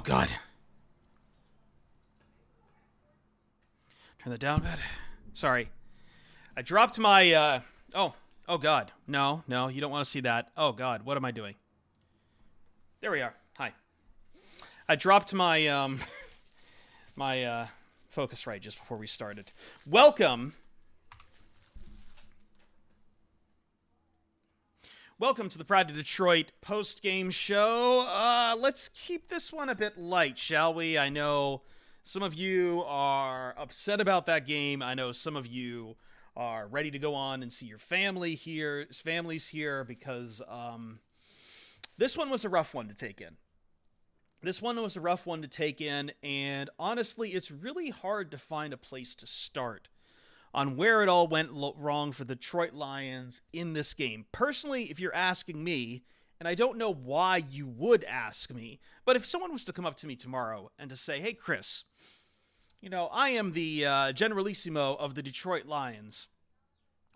Oh, God. Turn that down a bit. Sorry. I dropped my, oh, God. No, you don't want to see that. Oh, God. What am I doing? There we are. Hi. I dropped my, my Focusrite just before we started. Welcome to the Pride of Detroit post-game show. Let's keep this one a bit light, shall we? I know some of you are upset about that game. I know some of you are ready to go on and see your families here because this one was a rough one to take in. And honestly, it's really hard to find a place to start on where it all went wrong for the Detroit Lions in this game. Personally, if you're asking me, and I don't know why you would ask me, but if someone was to come up to me tomorrow and to say, hey, Chris, I am the generalissimo of the Detroit Lions.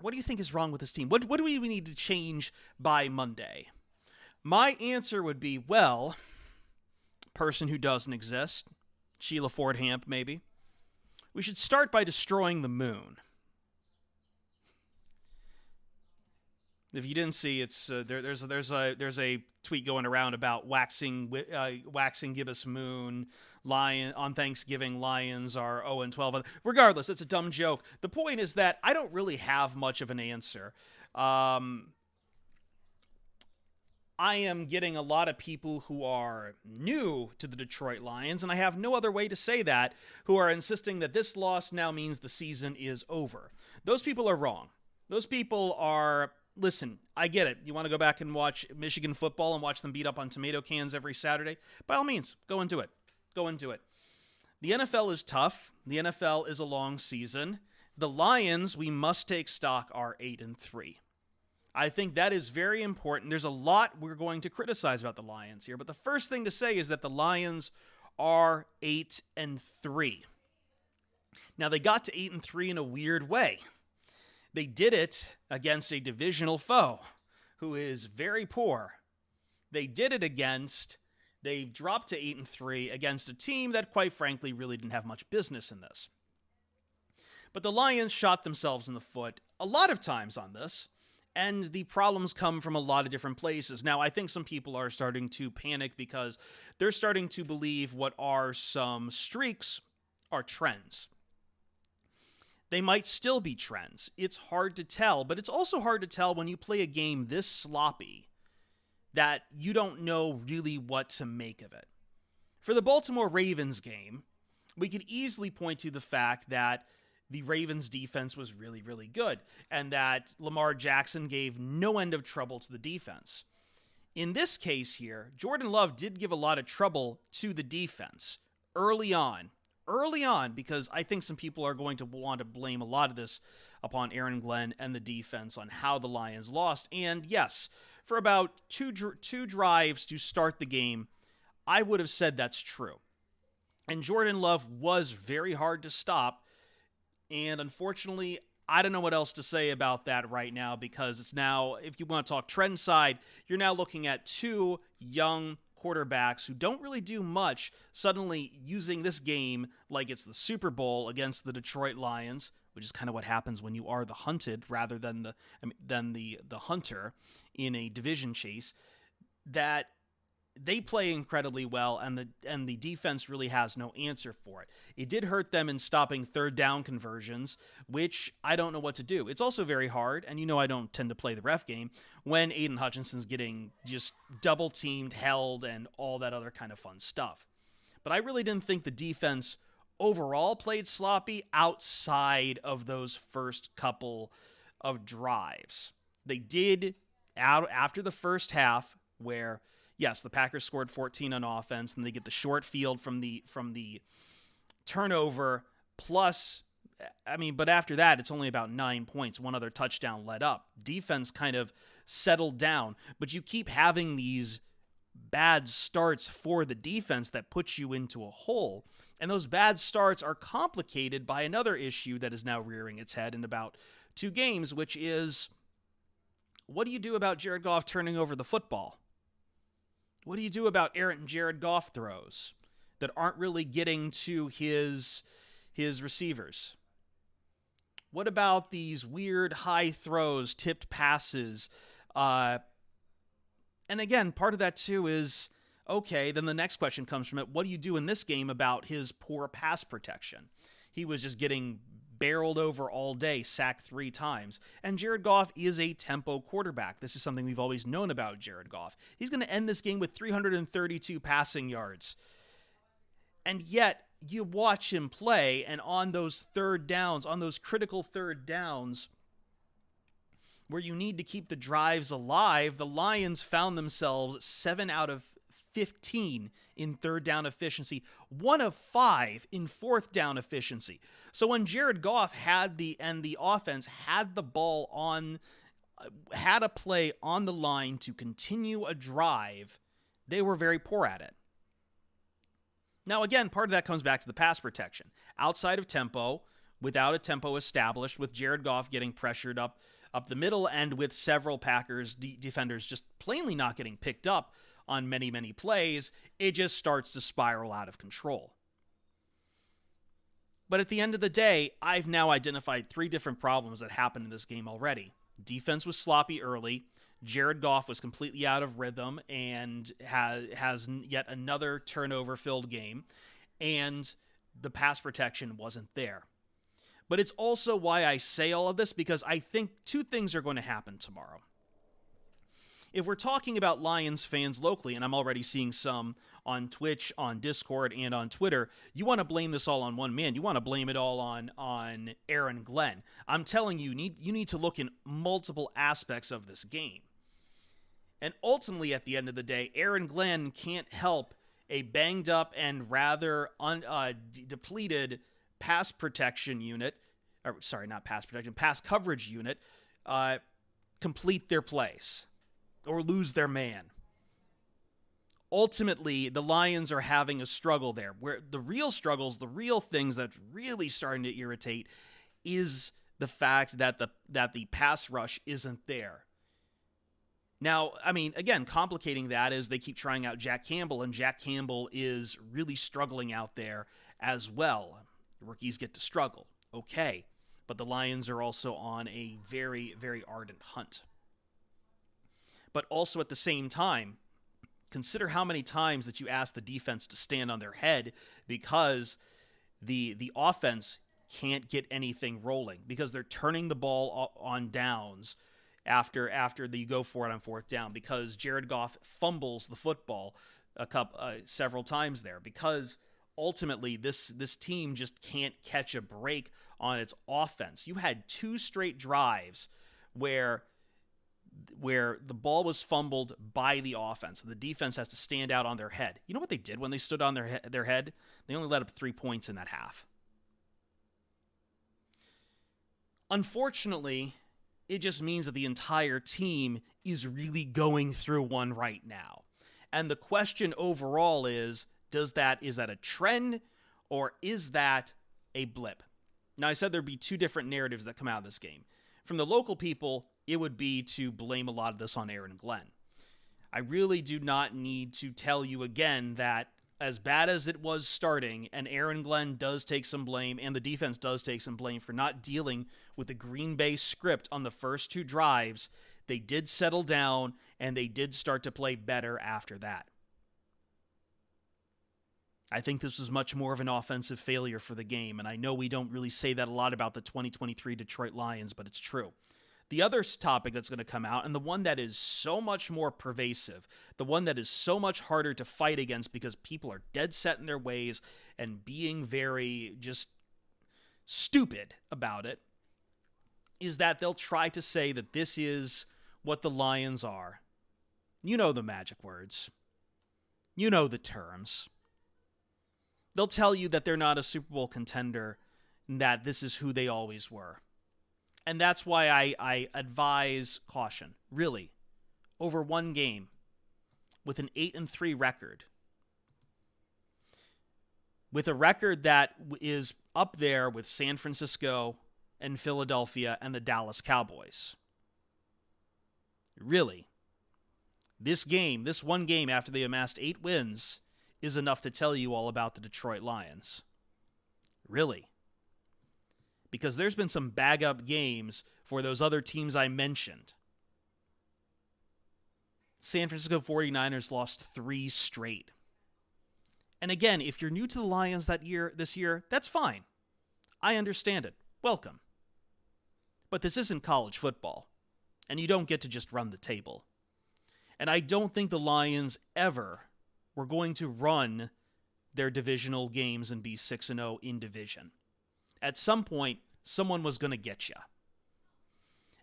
What do you think is wrong with this team? What do we need to change by Monday? My answer would be, well, person who doesn't exist, Sheila Ford Hamp, maybe. We should start by destroying the moon. If you didn't see, it's there's a tweet going around about waxing gibbous moon. Lion on Thanksgiving, Lions are 0-12. Regardless, it's a dumb joke. The point is that I don't really have much of an answer. I am getting a lot of people who are new to the Detroit Lions, and I have no other way to say that, who are insisting that this loss now means the season is over. Those people are wrong. Those people are... Listen, I get it. You want to go back and watch Michigan football and watch them beat up on tomato cans every Saturday? By all means, go into it. The NFL is tough. The NFL is a long season. The Lions, we must take stock, are 8-3. I think that is very important. There's a lot we're going to criticize about the Lions here, but the first thing to say is that the Lions are 8-3. Now, they got to 8-3 in a weird way. They did it against a divisional foe who is very poor. They dropped to 8-3 against a team that, quite frankly, really didn't have much business in this. But the Lions shot themselves in the foot a lot of times on this. And the problems come from a lot of different places. Now, I think some people are starting to panic because they're starting to believe what are some streaks are trends. They might still be trends. It's hard to tell, but it's also hard to tell when you play a game this sloppy that you don't know really what to make of it. For the Baltimore Ravens game, we could easily point to the fact that the Ravens defense was really, really good, and that Lamar Jackson gave no end of trouble to the defense. In this case here, Jordan Love did give a lot of trouble to the defense early on, because I think some people are going to want to blame a lot of this upon Aaron Glenn and the defense on how the Lions lost. And yes, for about two drives to start the game, I would have said that's true. And Jordan Love was very hard to stop. And unfortunately, I don't know what else to say about that right now, because it's now, if you want to talk trend side, you're now looking at two young quarterbacks who don't really do much suddenly using this game like it's the Super Bowl against the Detroit Lions, which is kind of what happens when you are the hunted rather than the hunter in a division chase, that they play incredibly well, and the defense really has no answer for it. It did hurt them in stopping third down conversions, which I don't know what to do. It's also very hard, and I don't tend to play the ref game, when Aiden Hutchinson's getting just double-teamed, held, and all that other kind of fun stuff. But I really didn't think the defense overall played sloppy outside of those first couple of drives. They did, after the first half, where... yes, the Packers scored 14 on offense, and they get the short field from the turnover. Plus, but after that, it's only about 9 points. One other touchdown led up. Defense kind of settled down, but you keep having these bad starts for the defense that puts you into a hole. And those bad starts are complicated by another issue that is now rearing its head in about 2 games, which is, what do you do about Jared Goff turning over the football? What do you do about errant Jared Goff throws? that aren't really getting to his receivers? What about these weird high throws, tipped passes? And again, part of that too is, okay, then the next question comes from it. What do you do in this game about his poor pass protection? He was just getting barreled over all day, sacked 3 times. And Jared Goff is a tempo quarterback. This is something we've always known about Jared Goff. He's going to end this game with 332 passing yards. And yet, you watch him play, and on those third downs, on those critical third downs, where you need to keep the drives alive, the Lions found themselves 7 out of 15 in third down efficiency, 1 of 5 in fourth down efficiency. So when Jared Goff had the offense had the ball on, had a play on the line to continue a drive, they were very poor at it. Now, again, part of that comes back to the pass protection. Outside of tempo, without a tempo established, with Jared Goff getting pressured up the middle, and with several Packers defenders just plainly not getting picked up on many, many plays, it just starts to spiral out of control. But at the end of the day, I've now identified 3 different problems that happened in this game already. Defense was sloppy early. Jared Goff was completely out of rhythm and has yet another turnover-filled game, and the pass protection wasn't there. But it's also why I say all of this, because I think 2 things are going to happen tomorrow. If we're talking about Lions fans locally, and I'm already seeing some on Twitch, on Discord, and on Twitter, you want to blame this all on one man. You want to blame it all on Aaron Glenn. I'm telling you, you need to look in multiple aspects of this game. And ultimately, at the end of the day, Aaron Glenn can't help a banged up and rather depleted pass protection unit, or sorry, not pass protection, pass coverage unit, complete their plays or lose their man. Ultimately, the Lions are having a struggle there, where the real struggles, the real things that's really starting to irritate is the fact that the pass rush isn't there. Now, I mean, again, complicating that is they keep trying out Jack Campbell, and Jack Campbell is really struggling out there as well. Rookies get to struggle, okay, but the Lions are also on a very, very ardent hunt. But also at the same time, consider how many times that you ask the defense to stand on their head because the offense can't get anything rolling because they're turning the ball on downs after you go for it on fourth down, because Jared Goff fumbles the football several times there, because ultimately this team just can't catch a break on its offense. You had 2 straight drives where the ball was fumbled by the offense, and the defense has to stand out on their head. You know what they did when they stood on their head? They only let up 3 points in that half. Unfortunately, it just means that the entire team is really going through one right now. And the question overall is that a trend, or is that a blip? Now, I said there'd be 2 different narratives that come out of this game. From the local people, it would be to blame a lot of this on Aaron Glenn. I really do not need to tell you again that as bad as it was starting, and Aaron Glenn does take some blame, and the defense does take some blame for not dealing with the Green Bay script on the first 2 drives, they did settle down, and they did start to play better after that. I think this was much more of an offensive failure for the game, and I know we don't really say that a lot about the 2023 Detroit Lions, but it's true. The other topic that's going to come out, and the one that is so much more pervasive, the one that is so much harder to fight against because people are dead set in their ways and being very just stupid about it, is that they'll try to say that this is what the Lions are. You know the magic words. You know the terms. They'll tell you that they're not a Super Bowl contender and that this is who they always were. And that's why I advise caution, really, over one game with an 8-3 record. With a record that is up there with San Francisco and Philadelphia and the Dallas Cowboys. Really, this one game after they amassed 8 wins, is enough to tell you all about the Detroit Lions. Really. Because there's been some bag-up games for those other teams I mentioned. San Francisco 49ers lost 3 straight. And again, if you're new to the Lions this year, that's fine. I understand it. Welcome. But this isn't college football, and you don't get to just run the table. And I don't think the Lions ever were going to run their divisional games and be 6-0 in division. At some point, someone was going to get you.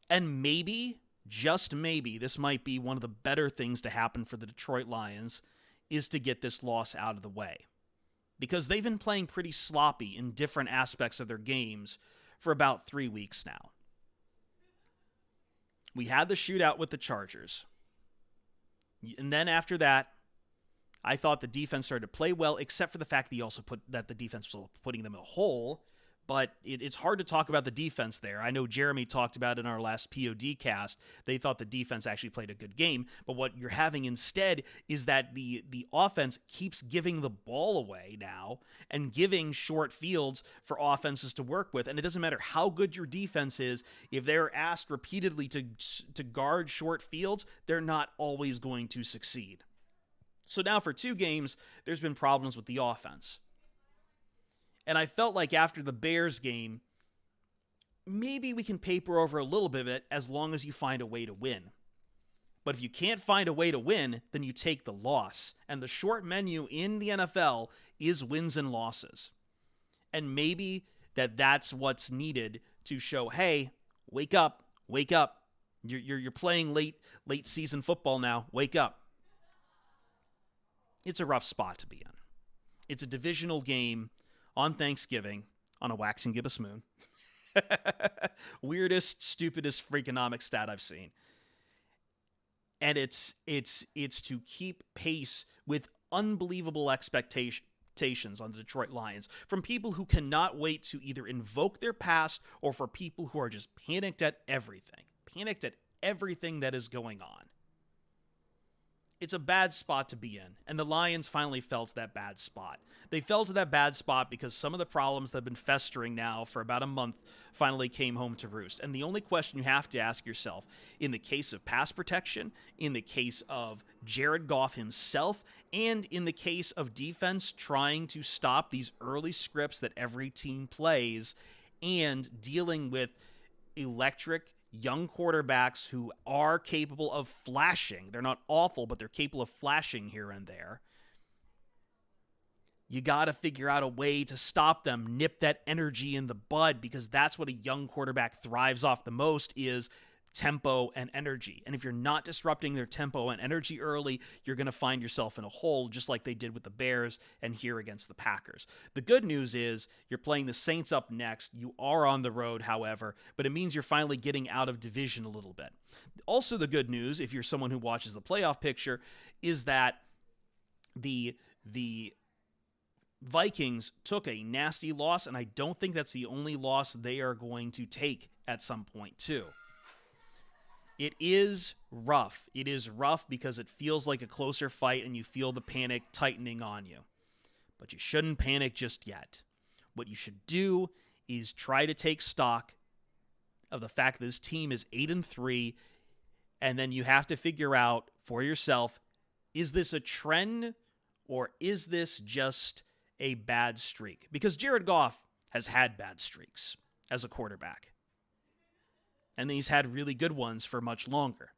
And maybe, just maybe, this might be one of the better things to happen for the Detroit Lions is to get this loss out of the way. Because they've been playing pretty sloppy in different aspects of their games for about 3 weeks now. We had the shootout with the Chargers. And then after that, I thought the defense started to play well, except for the fact that the defense was putting them in a hole. But it's hard to talk about the defense there. I know Jeremy talked about in our last POD cast. They thought the defense actually played a good game. But what you're having instead is that the offense keeps giving the ball away now and giving short fields for offenses to work with. And it doesn't matter how good your defense is. If they're asked repeatedly to guard short fields, they're not always going to succeed. So now for 2 games, there's been problems with the offense. And I felt like after the Bears game, maybe we can paper over a little bit of it as long as you find a way to win. But if you can't find a way to win, then you take the loss. And the short menu in the NFL is wins and losses. And maybe that's what's needed to show, hey, wake up, wake up. You're playing late season football now. Wake up. It's a rough spot to be in. It's a divisional game on Thanksgiving on a wax and gibbous moon. Weirdest, stupidest freakonomic stat I've seen. And it's to keep pace with unbelievable expectations on the Detroit Lions from people who cannot wait to either invoke their past or for people who are just panicked at everything that is going on. It's a bad spot to be in, and the Lions finally fell to that bad spot. They fell to that bad spot because some of the problems that have been festering now for about a month finally came home to roost. And the only question you have to ask yourself, in the case of pass protection, in the case of Jared Goff himself, and in the case of defense trying to stop these early scripts that every team plays, and dealing with electric young quarterbacks who are capable of flashing. They're not awful, but they're capable of flashing here and there. You got to figure out a way to stop them, nip that energy in the bud, because that's what a young quarterback thrives off the most is tempo and energy. And if you're not disrupting their tempo and energy early, you're going to find yourself in a hole just like they did with the Bears and here against the Packers. The good news is you're playing the Saints up next. You are on the road, however, but it means you're finally getting out of division a little bit. Also, the good news, if you're someone who watches the playoff picture, is that the Vikings took a nasty loss, and I don't think that's the only loss they are going to take at some point, too. It is rough. It is rough because it feels like a closer fight and you feel the panic tightening on you. But you shouldn't panic just yet. What you should do is try to take stock of the fact that this team is 8-3, and then you have to figure out for yourself, is this a trend or is this just a bad streak? Because Jared Goff has had bad streaks as a quarterback. And he's had really good ones for much longer.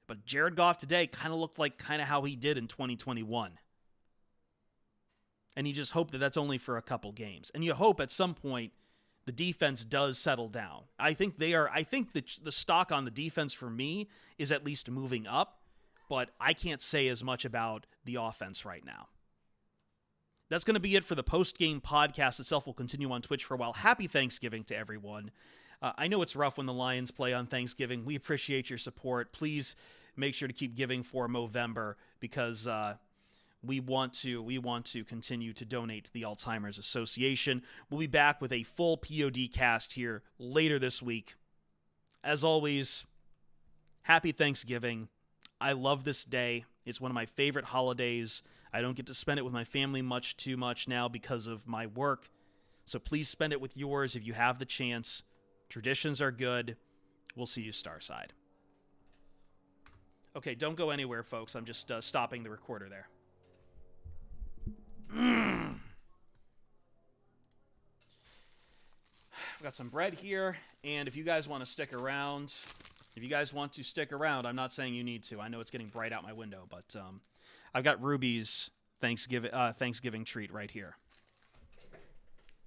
But Jared Goff today kind of looked like how he did in 2021. And you just hope that that's only for a couple games. And you hope at some point the defense does settle down. I think the stock on the defense for me is at least moving up, but I can't say as much about the offense right now. That's going to be it for the post-game podcast itself. We'll continue on Twitch for a while. Happy Thanksgiving to everyone. I know it's rough when the Lions play on Thanksgiving. We appreciate your support. Please make sure to keep giving for Movember because we want to continue to donate to the Alzheimer's Association. We'll be back with a full POD cast here later this week. As always, happy Thanksgiving. I love this day. It's one of my favorite holidays I don't get to spend it with my family too much now because of my work. So please spend it with yours if you have the chance. Traditions are good. We'll see you Starside. Okay, don't go anywhere, folks. I'm just stopping the recorder there. I've got some bread here, and if you guys want to stick around, I'm not saying you need to. I know it's getting bright out my window, but I've got Ruby's Thanksgiving treat right here.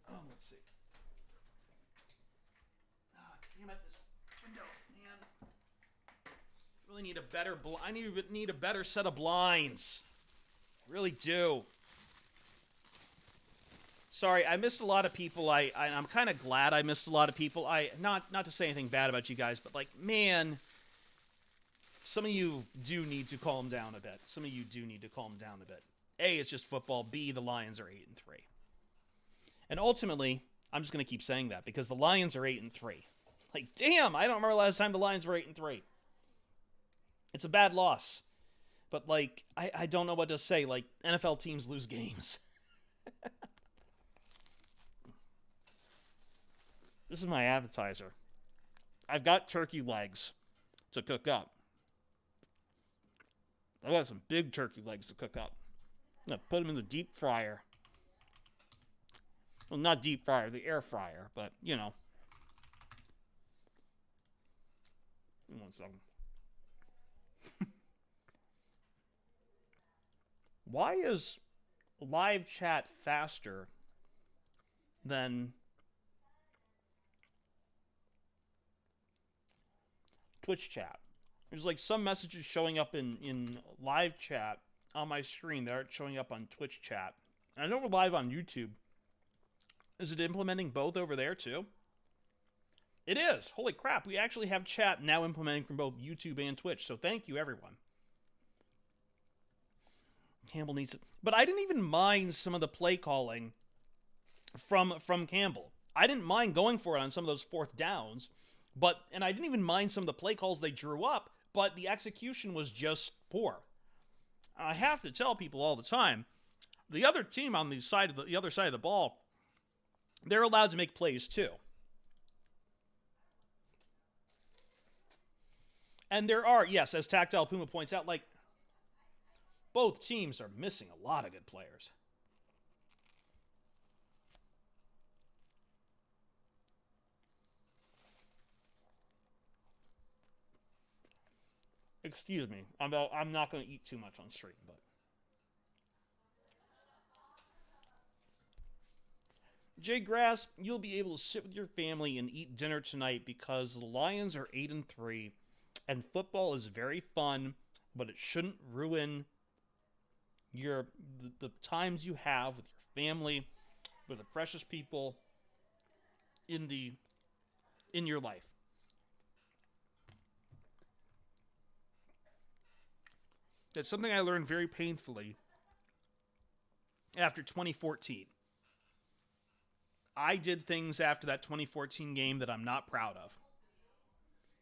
Oh, let's see. Oh, damn it, this window, man. I really need a better I need a better set of blinds. I really do. Sorry, I missed a lot of people. I'm kind of glad I missed a lot of people. Not to say anything bad about you guys, but like, man, some of you do need to calm down a bit. A, it's just football. B, the Lions are 8-3. And ultimately, I'm just going to keep saying that because the Lions are 8-3. Like, damn, I don't remember last time the Lions were 8-3. It's a bad loss. But like, I don't know what to say. Like, NFL teams lose games. This is my appetizer. I've got turkey legs to cook up. I've got some big turkey legs to cook up. I'm going to put them in the deep fryer. Well, not deep fryer, the air fryer, but, you know. One second. Why is live chat faster than Twitch chat? There's like some messages showing up in live chat on my screen that aren't showing up on Twitch chat. I know we're live on YouTube. Is it implementing both over there too? It is. Holy crap. We actually have chat now implementing from both YouTube and Twitch. So thank you, everyone. Campbell needs it. But I didn't even mind some of the play calling from Campbell. I didn't mind going for it on some of those fourth downs. And I didn't even mind some of the play calls they drew up, but the execution was just poor. I have to tell people all the time, the other team on the other side of the ball, they're allowed to make plays too. And there are, yes, as Tactile Puma points out, like, both teams are missing a lot of good players. Excuse me. I'm not going to eat too much on stream, but Jay Grass, you'll be able to sit with your family and eat dinner tonight because the Lions are 8-3, and football is very fun, but it shouldn't ruin the times you have with your family, with the precious people in your life. That's something I learned very painfully after 2014. I did things after that 2014 game that I'm not proud of.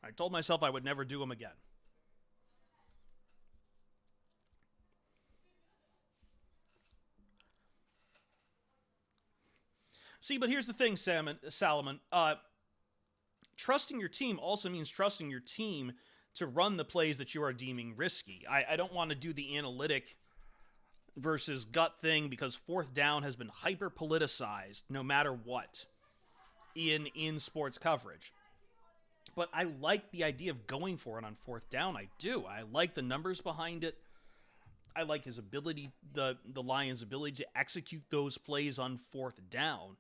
I told myself I would never do them again. See, but here's the thing, Salomon. Trusting your team also means trusting your team to run the plays that you are deeming risky. I don't want to do the analytic versus gut thing because fourth down has been hyper-politicized no matter what in sports coverage. But I like the idea of going for it on fourth down. I do. I like the numbers behind it. I like his ability, the Lions' ability to execute those plays on fourth down.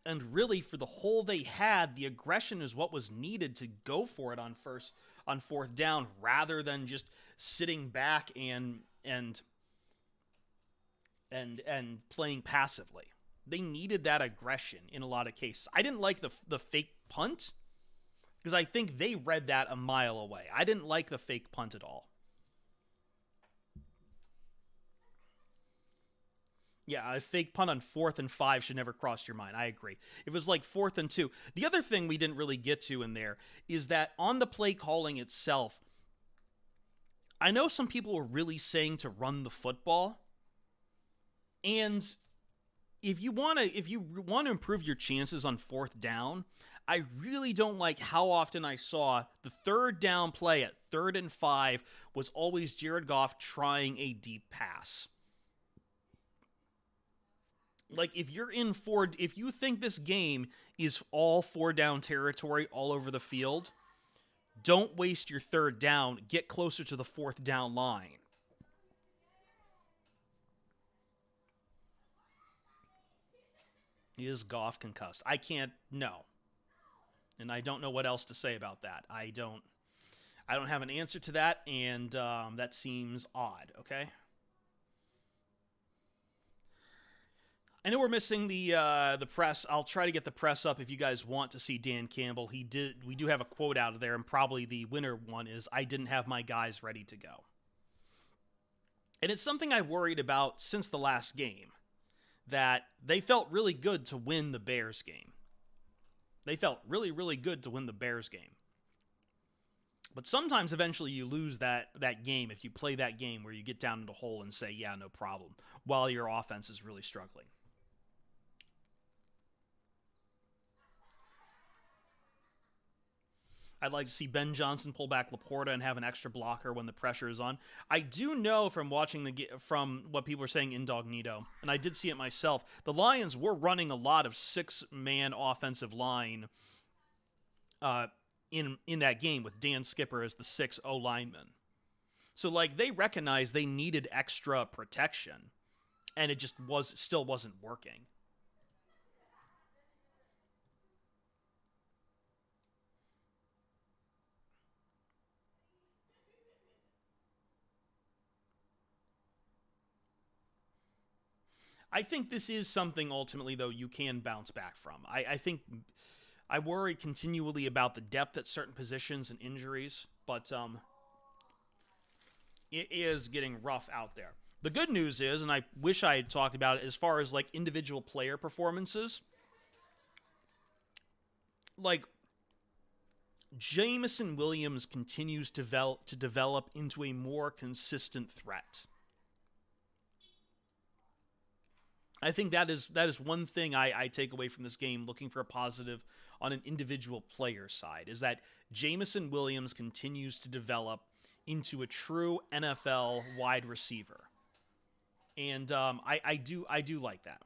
And really, for the hole they had, the aggression is what was needed to go for it on fourth down, rather than just sitting back and playing passively. They needed that aggression in a lot of cases. I didn't like the fake punt because I think they read that a mile away. I didn't like the fake punt at all. Yeah, a fake punt on 4th and 5 should never cross your mind. I agree. If it was like 4th and 2. The other thing we didn't really get to in there is that on the play calling itself, I know some people are really saying to run the football, and if you want to improve your chances on fourth down, I really don't like how often I saw the third down play at 3rd and 5 was always Jared Goff trying a deep pass. Like, if you think this game is all 4-down territory all over the field, don't waste your 3rd down. Get closer to the 4th down line. Is Goff concussed? I can't know. And I don't know what else to say about that. I don't have an answer to that, and that seems odd, okay? I know we're missing the press. I'll try to get the press up if you guys want to see Dan Campbell. We do have a quote out of there, and probably the winner one is, "I didn't have my guys ready to go." And it's something I worried about since the last game, that they felt really good to win the Bears game. They felt really, really good to win the Bears game. But sometimes eventually you lose that game if you play that game where you get down in the hole and say, yeah, no problem, while your offense is really struggling. I'd like to see Ben Johnson pull back Laporta and have an extra blocker when the pressure is on. I do know from watching from what people are saying incognito, and I did see it myself, the Lions were running a lot of 6-man offensive line in that game with Dan Skipper as the 6 O-lineman. So, like, they recognized they needed extra protection, and it just still wasn't working. I think this is something ultimately, though, you can bounce back from. I think I worry continually about the depth at certain positions and injuries, but it is getting rough out there. The good news is, and I wish I had talked about it as far as like individual player performances, like Jameson Williams continues to develop into a more consistent threat. I think that is one thing I take away from this game, looking for a positive on an individual player side, is that Jameson Williams continues to develop into a true NFL wide receiver. And I do like that.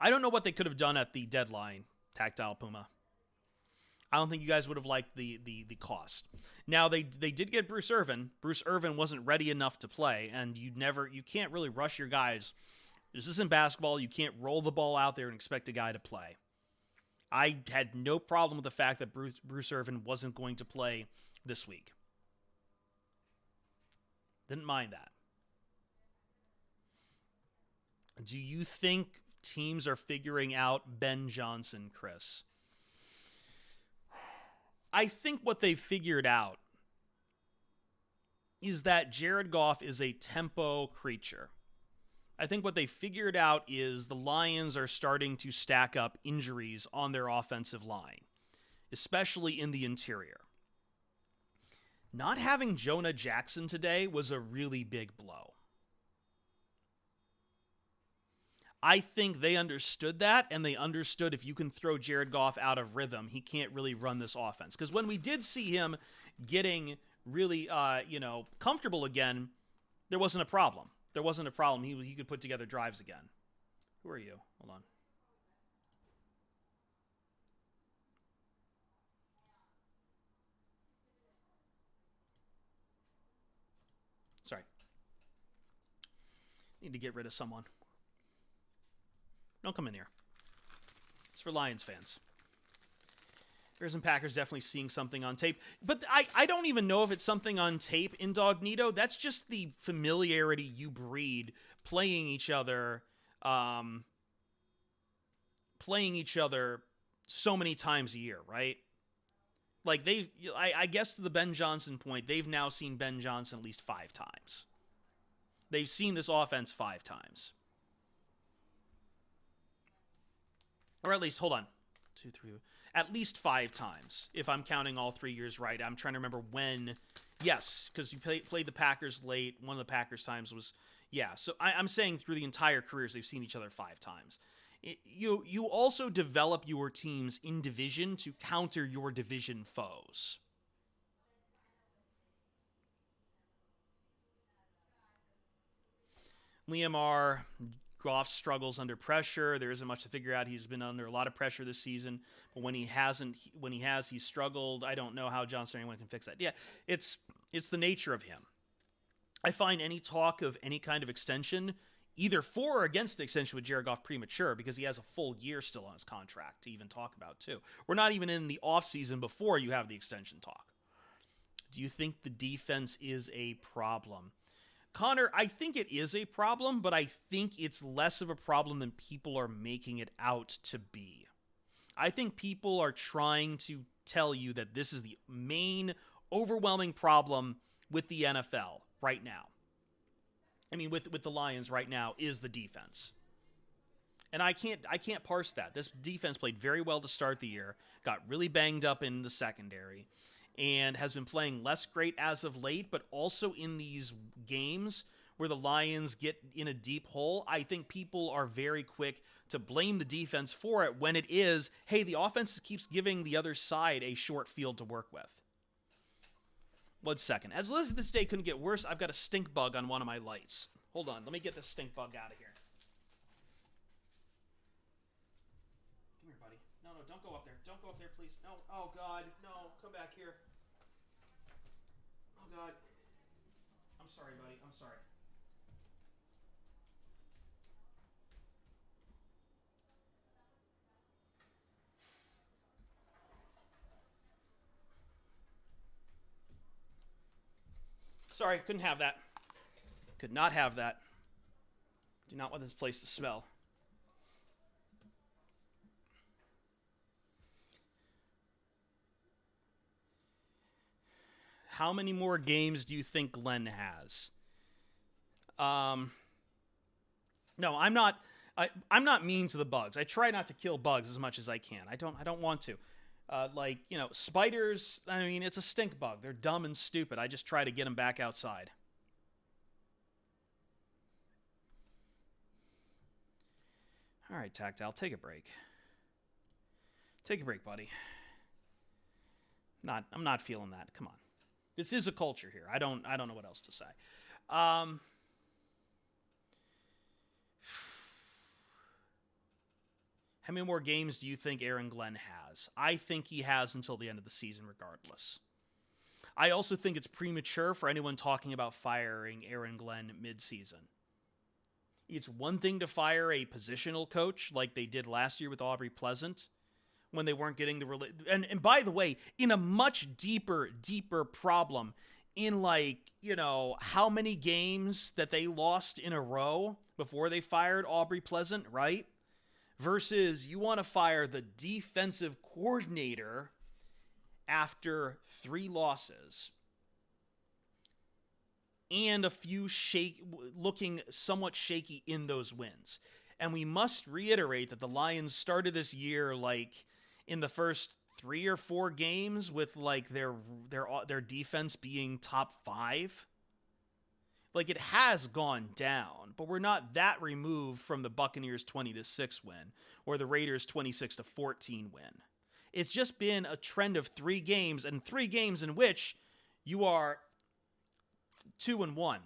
I don't know what they could have done at the deadline, Tactile Puma. I don't think you guys would have liked the cost. Now, they did get Bruce Irvin. Bruce Irvin wasn't ready enough to play, and you can't really rush your guys. This isn't basketball. You can't roll the ball out there and expect a guy to play. I had no problem with the fact that Bruce Irvin wasn't going to play this week. Didn't mind that. Do you think teams are figuring out Ben Johnson, Chris? I think what they figured out is that Jared Goff is a tempo creature. I think what they figured out is the Lions are starting to stack up injuries on their offensive line, especially in the interior. Not having Jonah Jackson today was a really big blow. I think they understood that, and they understood if you can throw Jared Goff out of rhythm, he can't really run this offense. Because when we did see him getting really, comfortable again, there wasn't a problem. There wasn't a problem. He could put together drives again. Who are you? Hold on. Sorry. Need to get rid of someone. Don't come in here. It's for Lions fans. Bears and Packers definitely seeing something on tape. But I don't even know if it's something on tape incognito. That's just the familiarity you breed playing each other so many times a year, right? Like I guess to the Ben Johnson point, they've now seen Ben Johnson at least 5 times. They've seen this offense 5 times. Or at least, hold on. 2, 3. At least 5 times, if I'm counting all 3 years right. I'm trying to remember when. Yes, because you played the Packers late. One of the Packers times was, yeah. So I'm saying through the entire careers, they've seen each other 5 times. You also develop your teams in division to counter your division foes. Liam R. Goff struggles under pressure. There isn't much to figure out. He's been under a lot of pressure this season, but when he has, he's struggled. I don't know how Johnson or anyone can fix that. Yeah, it's the nature of him. I find any talk of any kind of extension, either for or against an extension with Jared Goff, premature, because he has a full year still on his contract to even talk about, too. We're not even in the offseason before you have the extension talk. Do you think the defense is a problem? Connor, I think it is a problem, but I think it's less of a problem than people are making it out to be. I think people are trying to tell you that this is the main overwhelming problem with the NFL right now. I mean, with the Lions right now is the defense. And I can't parse that. This defense played very well to start the year, got really banged up in the secondary, and has been playing less great as of late, but also in these games where the Lions get in a deep hole, I think people are very quick to blame the defense for it when it is, hey, the offense keeps giving the other side a short field to work with. 1 second. As if this day couldn't get worse, I've got a stink bug on one of my lights. Hold on, let me get this stink bug out of here. Come here, buddy. No, don't go up there. Don't go up there, please. No. Oh, God. No. Come back here. Oh, God. I'm sorry, buddy. I'm sorry. Sorry, couldn't have that. Could not have that. Do not want this place to smell. How many more games do you think Glenn has? No, I'm not. I'm not mean to the bugs. I try not to kill bugs as much as I can. I don't want to. Spiders. I mean, it's a stink bug. They're dumb and stupid. I just try to get them back outside. All right, Tactile, take a break. Take a break, buddy. I'm not feeling that. Come on. This is a culture here. I don't know what else to say. How many more games do you think Aaron Glenn has? I think he has until the end of the season regardless. I also think it's premature for anyone talking about firing Aaron Glenn mid-season. It's one thing to fire a positional coach like they did last year with Aubrey Pleasant when they weren't getting the... And by the way, in a much deeper problem in how many games that they lost in a row before they fired Aubrey Pleasant, right? Versus you want to fire the defensive coordinator after 3 losses and a few looking somewhat shaky in those wins. And we must reiterate that the Lions started this year in the first 3 or 4 games with their defense being top 5. It has gone down, but we're not that removed from the Buccaneers 20-6 win or the Raiders 26-14 win. It's just been a trend of 3 games, and 3 games in which you are 2-1.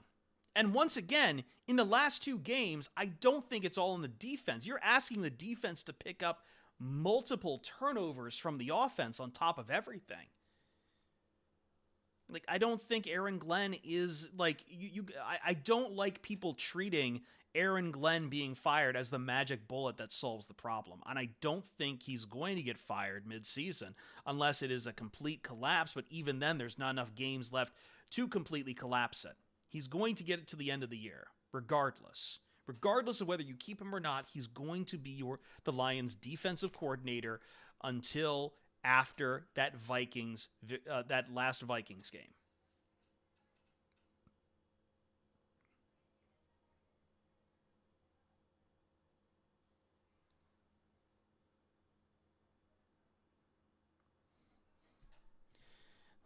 And once again, in the last 2 games, I don't think it's all in the defense. You're asking the defense to pick up multiple turnovers from the offense on top of everything. I don't think Aaron Glenn is I don't like people treating Aaron Glenn being fired as the magic bullet that solves the problem. And I don't think he's going to get fired mid-season unless it is a complete collapse. But even then, there's not enough games left to completely collapse it. He's going to get it to the end of the year, regardless. Regardless of whether you keep him or not, he's going to be the Lions' defensive coordinator until after that last Vikings game.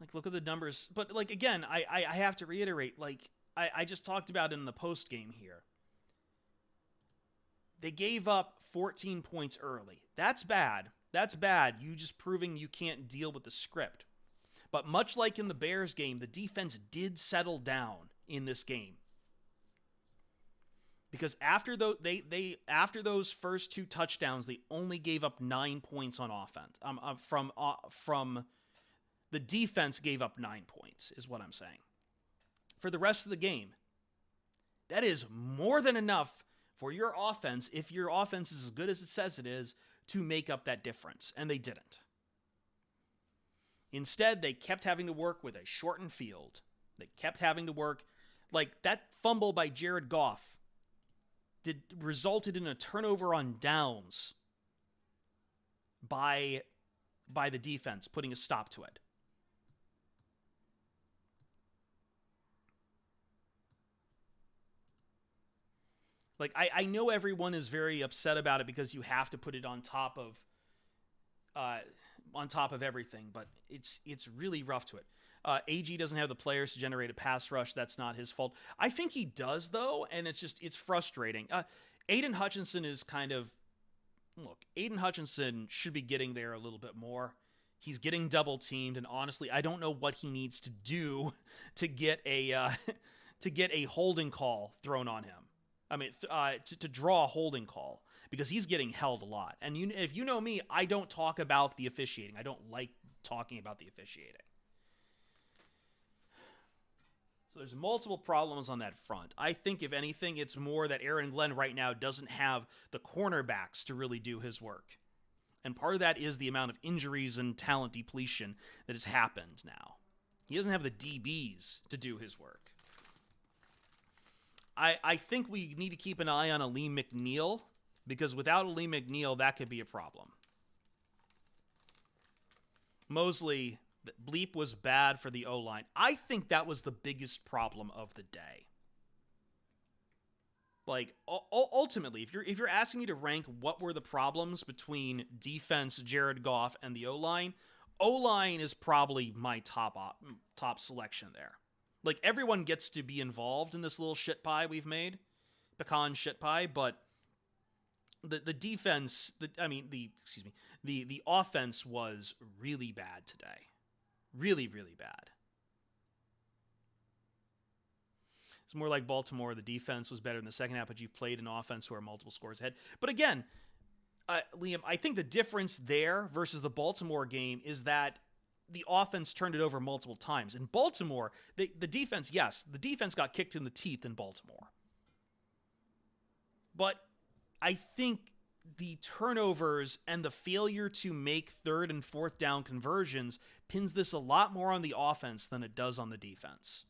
Like, look at the numbers. But, like, again, I have to reiterate, like, I just talked about it in the post game here. They gave up 14 points early. That's bad. That's bad. You just proving you can't deal with the script. But much like in the Bears game, the defense did settle down in this game. Because after after those first 2 touchdowns, they only gave up 9 points on offense. From the defense gave up 9 points, is what I'm saying. For the rest of the game, that is more than enough for your offense, if your offense is as good as it says it is, to make up that difference. And they didn't. Instead, they kept having to work with a shortened field. They kept having to work, like that fumble by Jared Goff resulted in a turnover on downs by the defense, putting a stop to it. Like, I know everyone is very upset about it because you have to put it on top of everything, but it's really rough to it. AG doesn't have the players to generate a pass rush. That's not his fault. I think he does, though, and it's frustrating. Aiden Hutchinson is kind of... Look, Aiden Hutchinson should be getting there a little bit more. He's getting double-teamed, and honestly, I don't know what he needs to do to get a holding call thrown on him. I mean, to draw a holding call, because he's getting held a lot. And if you know me, I don't talk about the officiating. I don't like talking about the officiating. So there's multiple problems on that front. I think, if anything, it's more that Aaron Glenn right now doesn't have the cornerbacks to really do his work. And part of that is the amount of injuries and talent depletion that has happened now. He doesn't have the DBs to do his work. I think we need to keep an eye on Aleem McNeil, because without Aleem McNeil, that could be a problem. Mosley, bleep was bad for the O-line. I think that was the biggest problem of the day. Like, ultimately, if you're asking me to rank what were the problems between defense, Jared Goff, and the O-line is probably my top selection there. Like, everyone gets to be involved in this little shit pie we've made. Pecan shit pie, but the defense, the offense was really bad today. Really, really bad. It's more like Baltimore. The defense was better in the second half, but you've played an offense who are multiple scores ahead. But again, Liam, I think the difference there versus the Baltimore game is that the offense turned it over multiple times. In Baltimore, the defense, the defense got kicked in the teeth in Baltimore. But I think the turnovers and the failure to make 3rd and 4th down conversions pins this a lot more on the offense than it does on the defense.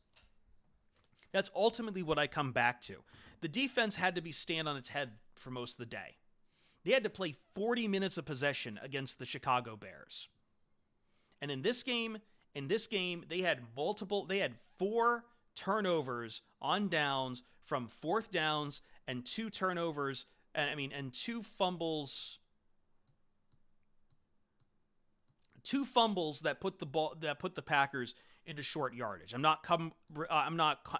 That's ultimately what I come back to. The defense had to stand on its head for most of the day. They had to play 40 minutes of possession against the Chicago Bears. And in this game, they had 4 turnovers on downs from 4th downs and 2 turnovers, and 2 fumbles. 2 fumbles that put the Packers into short yardage. I'm not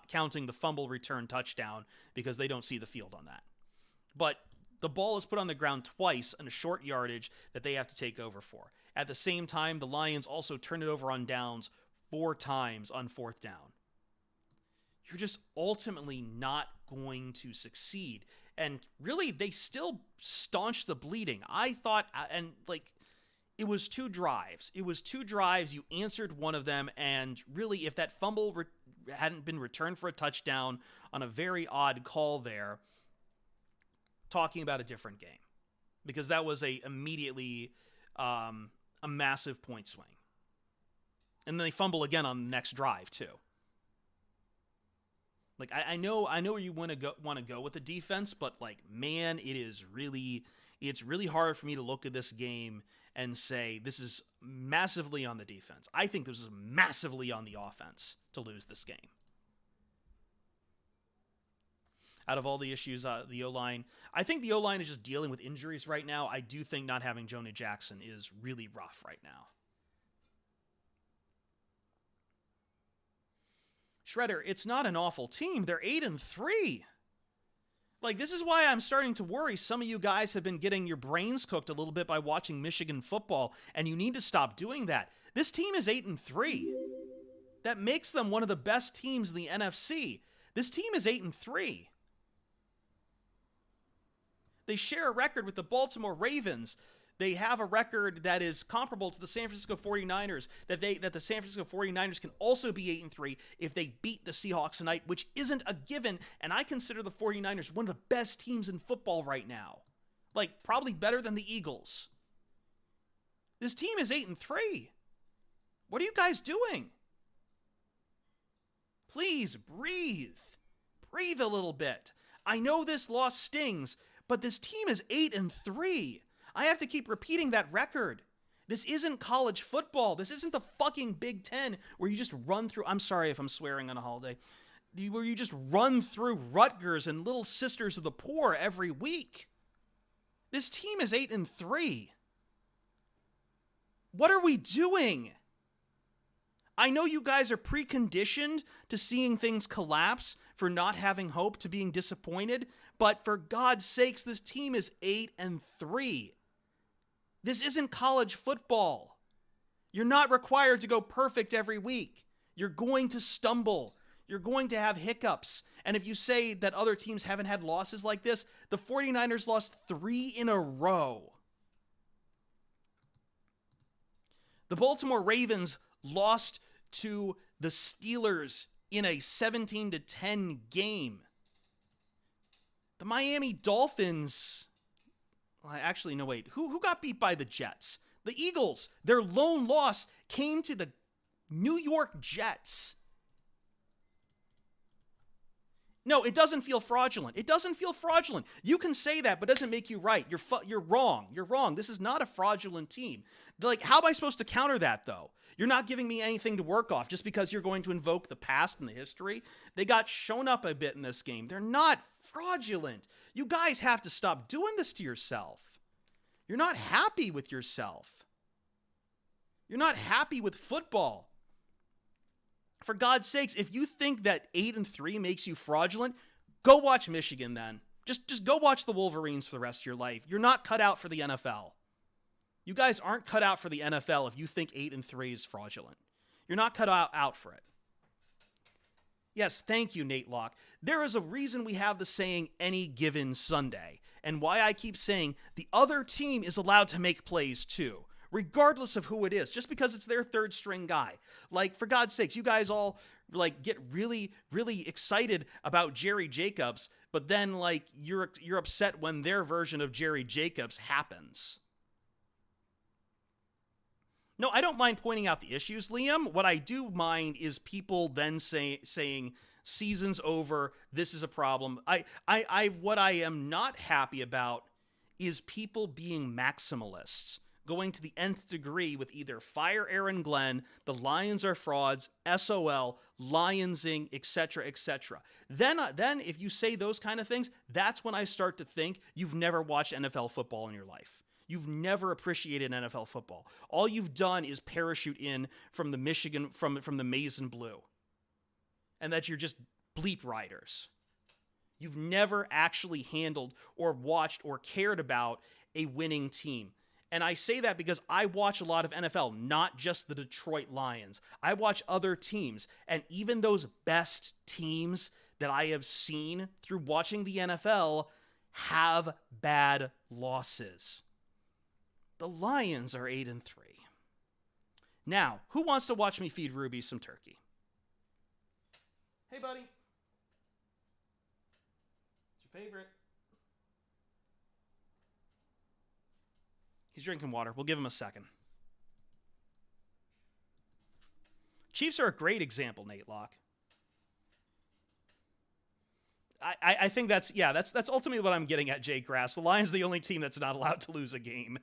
counting the fumble return touchdown because they don't see the field on that. But the ball is put on the ground twice in a short yardage that they have to take over for. At the same time, the Lions also turned it over on downs 4 times on 4th down. You're just ultimately not going to succeed. And really, they still staunched the bleeding. I thought, and like, it was 2 drives. You answered one of them, and really, if that fumble hadn't been returned for a touchdown on a very odd call there, talking about a different game. Because that was immediately a massive point swing. And then they fumble again on the next drive, too. Like, I know where you want to go with the defense, but like, man, it's really hard for me to look at this game and say this is massively on the defense. I think this is massively on the offense to lose this game. Out of all the issues, the O-line, I think the O-line is just dealing with injuries right now. I do think not having Jonah Jackson is really rough right now. Shredder, it's not an awful team. They're 8-3. Like, this is why I'm starting to worry. Some of you guys have been getting your brains cooked a little bit by watching Michigan football, and you need to stop doing that. This team is 8-3. That makes them one of the best teams in the NFC. This team is 8-3. They share a record with the Baltimore Ravens. They have a record that is comparable to the San Francisco 49ers, that the San Francisco 49ers can also be 8-3 if they beat the Seahawks tonight, which isn't a given, and I consider the 49ers one of the best teams in football right now. Like, probably better than the Eagles. This team is 8-3. What are you guys doing? Please, breathe. Breathe a little bit. I know this loss stings, but this team is 8-3. I have to keep repeating that record. This isn't college football. This isn't the fucking Big Ten where you just run through. I'm sorry if I'm swearing on a holiday. Where you just run through Rutgers and Little Sisters of the Poor every week. This team is 8-3. What are we doing? I know you guys are preconditioned to seeing things collapse, for not having hope, to being disappointed, but for God's sakes, this team is 8-3. This isn't college football. You're not required to go perfect every week. You're going to stumble. You're going to have hiccups. And if you say that other teams haven't had losses like this, the 49ers lost 3 in a row. The Baltimore Ravens lost to the Steelers in a 17-10 game. The Miami Dolphins... Actually, no, wait. Who got beat by the Jets? The Eagles. Their lone loss came to the New York Jets. No, it doesn't feel fraudulent. It doesn't feel fraudulent. You can say that, but it doesn't make you right. You're wrong. You're wrong. This is not a fraudulent team. Like, how am I supposed to counter that, though? You're not giving me anything to work off just because you're going to invoke the past and the history. They got shown up a bit in this game. They're not fraudulent. You guys have to stop doing this to yourself. You're not happy with yourself. You're not happy with football. For God's sakes, if you think that 8-3 makes you fraudulent, go watch Michigan then. Just go watch the Wolverines for the rest of your life. You're not cut out for the NFL. You guys aren't cut out for the NFL if you think 8-3 is fraudulent. You're not cut out for it. Yes, thank you, Nate Locke. There is a reason we have the saying, any given Sunday, and why I keep saying the other team is allowed to make plays too, regardless of who it is, just because it's their third string guy. Like, for God's sakes, you guys all like get really, really excited about Jerry Jacobs, but then like you're upset when their version of Jerry Jacobs happens. No, I don't mind pointing out the issues, Liam. What I do mind is people then saying season's over, this is a problem. What I am not happy about is people being maximalists, going to the nth degree with either fire Aaron Glenn, the Lions are frauds, SOL, Lionsing, etc., etc. Then if you say those kind of things, that's when I start to think you've never watched NFL football in your life. You've never appreciated NFL football. All you've done is parachute in from the Michigan, from the maize and blue. And that you're just bleep riders. You've never actually handled or watched or cared about a winning team. And I say that because I watch a lot of NFL, not just the Detroit Lions. I watch other teams. And even those best teams that I have seen through watching the NFL have bad losses. The Lions are 8-3. Now, who wants to watch me feed Ruby some turkey? Hey, buddy. It's your favorite. He's drinking water. We'll give him a second. Chiefs are a great example, Nate Locke. I think that's ultimately what I'm getting at, Jay Grass. The Lions are the only team that's not allowed to lose a game.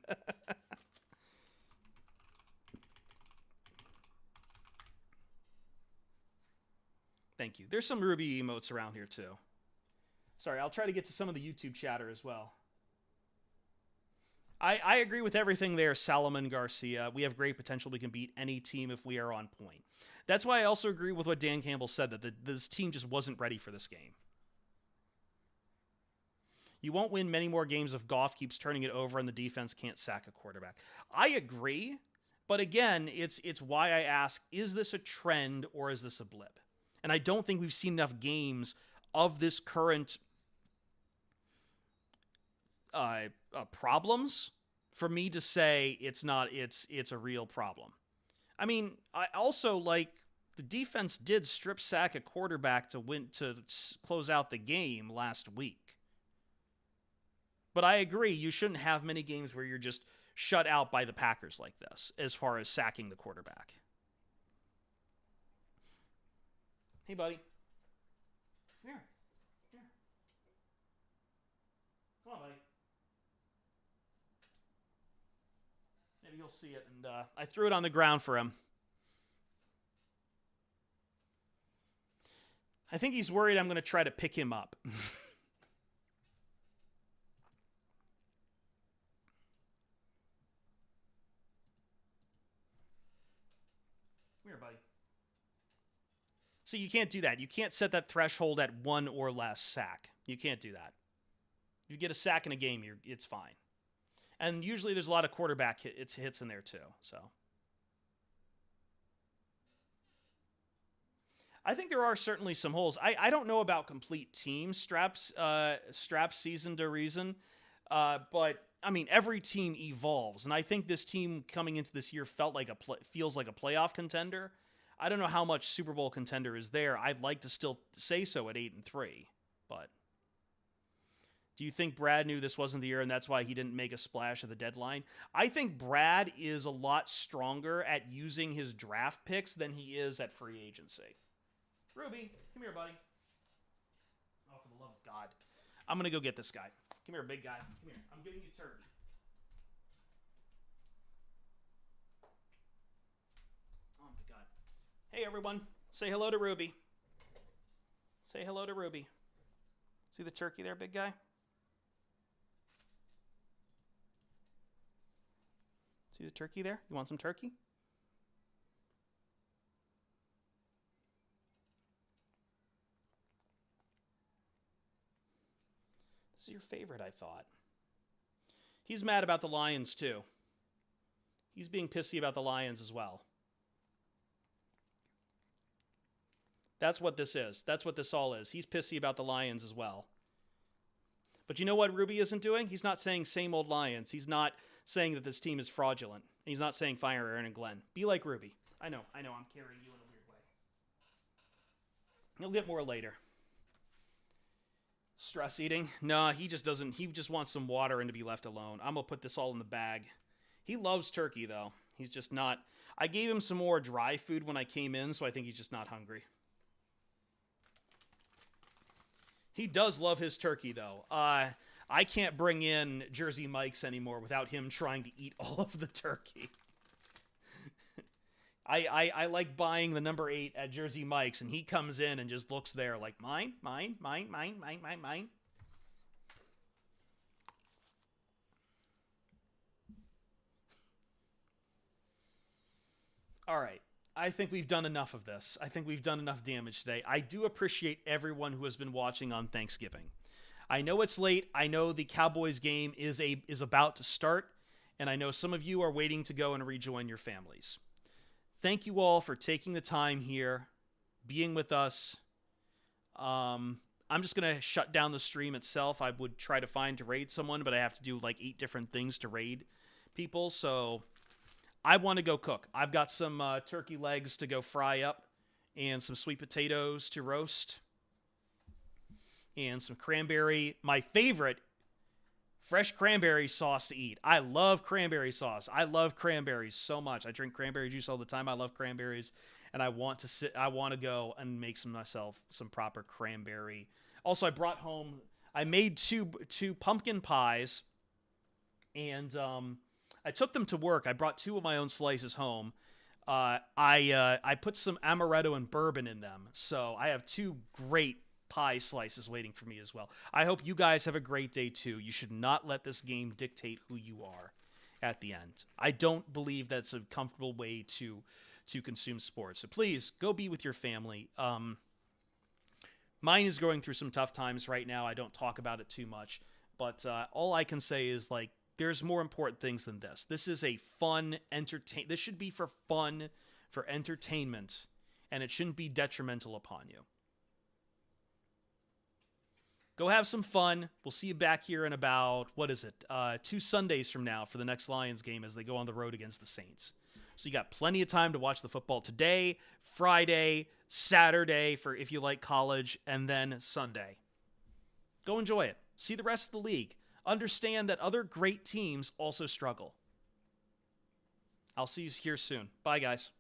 Thank you. There's some Ruby emotes around here too. Sorry, I'll try to get to some of the YouTube chatter as well. I agree with everything there, Salomon Garcia. We have great potential. We can beat any team if we are on point. That's why I also agree with what Dan Campbell said, that this team just wasn't ready for this game. You won't win many more games if Goff keeps turning it over and the defense can't sack a quarterback. I agree, but again, it's why I ask, is this a trend or is this a blip? And I don't think we've seen enough games of this current problems for me to say it's a real problem. I mean, I also, like, the defense did strip sack a quarterback to close out the game last week. But I agree, you shouldn't have many games where you're just shut out by the Packers like this, as far as sacking the quarterback. Hey, buddy. Come here. Here. Come on, buddy. Maybe he'll see it, and I threw it on the ground for him. I think he's worried I'm going to try to pick him up. Come here, buddy. So you can't do that. You can't set that threshold at 1 or less sack. You can't do that. You get a sack in a game, it's fine. And usually there's a lot of quarterback hits in there too. So I think there are certainly some holes. I don't know about complete team straps season to reason, but I mean, every team evolves, and I think this team coming into this year feels like a playoff contender. I don't know how much Super Bowl contender is there. I'd like to still say so at 8-3, but do you think Brad knew this wasn't the year and that's why he didn't make a splash at the deadline? I think Brad is a lot stronger at using his draft picks than he is at free agency. Ruby, come here, buddy. Oh, for the love of God. I'm going to go get this guy. Come here, big guy. Come here. I'm giving you turkey. Oh, my God. Hey, everyone. Say hello to Ruby. Say hello to Ruby. See the turkey there, big guy? See the turkey there? You want some turkey? This is your favorite, I thought. He's mad about the Lions, too. He's being pissy about the Lions as well. That's what this is. That's what this all is. He's pissy about the Lions as well. But you know what Ruby isn't doing? He's not saying same old Lions. He's not saying that this team is fraudulent. He's not saying fire Aaron and Glenn. Be like Ruby. I know, I'm carrying you in a weird way. He'll get more later. Stress eating? Nah, he just doesn't. He just wants some water and to be left alone. I'm going to put this all in the bag. He loves turkey, though. He's just not. I gave him some more dry food when I came in, so I think he's just not hungry. He does love his turkey, though. I can't bring in Jersey Mike's anymore without him trying to eat all of the turkey. I like buying the number 8 at Jersey Mike's, and he comes in and just looks there like, mine. All right. I think we've done enough of this. I think we've done enough damage today. I do appreciate everyone who has been watching on Thanksgiving. I know it's late. I know the Cowboys game is about to start, and I know some of you are waiting to go and rejoin your families. Thank you all for taking the time here, being with us. I'm just going to shut down the stream itself. I would try to raid someone, but I have to do like 8 different things to raid people, so I want to go cook. I've got some turkey legs to go fry up and some sweet potatoes to roast and some cranberry, my favorite, fresh cranberry sauce to eat. I love cranberry sauce. I love cranberries so much. I drink cranberry juice all the time. I love cranberries, and I want to go and make myself some proper cranberry. Also, I brought home, I made two pumpkin pies, and I took them to work. I brought 2 of my own slices home. I put some amaretto and bourbon in them. So I have 2 great pie slices waiting for me as well. I hope you guys have a great day too. You should not let this game dictate who you are at the end. I don't believe that's a comfortable way to consume sports. So please go be with your family. Mine is going through some tough times right now. I don't talk about it too much, but all I can say is, like, there's more important things than this. This is a fun This should be for fun, for entertainment, and it shouldn't be detrimental upon you. Go have some fun. We'll see you back here in about, 2 Sundays from now for the next Lions game as they go on the road against the Saints. So you got plenty of time to watch the football today, Friday, Saturday for if you like college, and then Sunday. Go enjoy it. See the rest of the league. Understand that other great teams also struggle. I'll see you here soon. Bye, guys.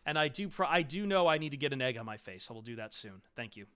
And I do know I need to get an egg on my face. I will do that soon. Thank you.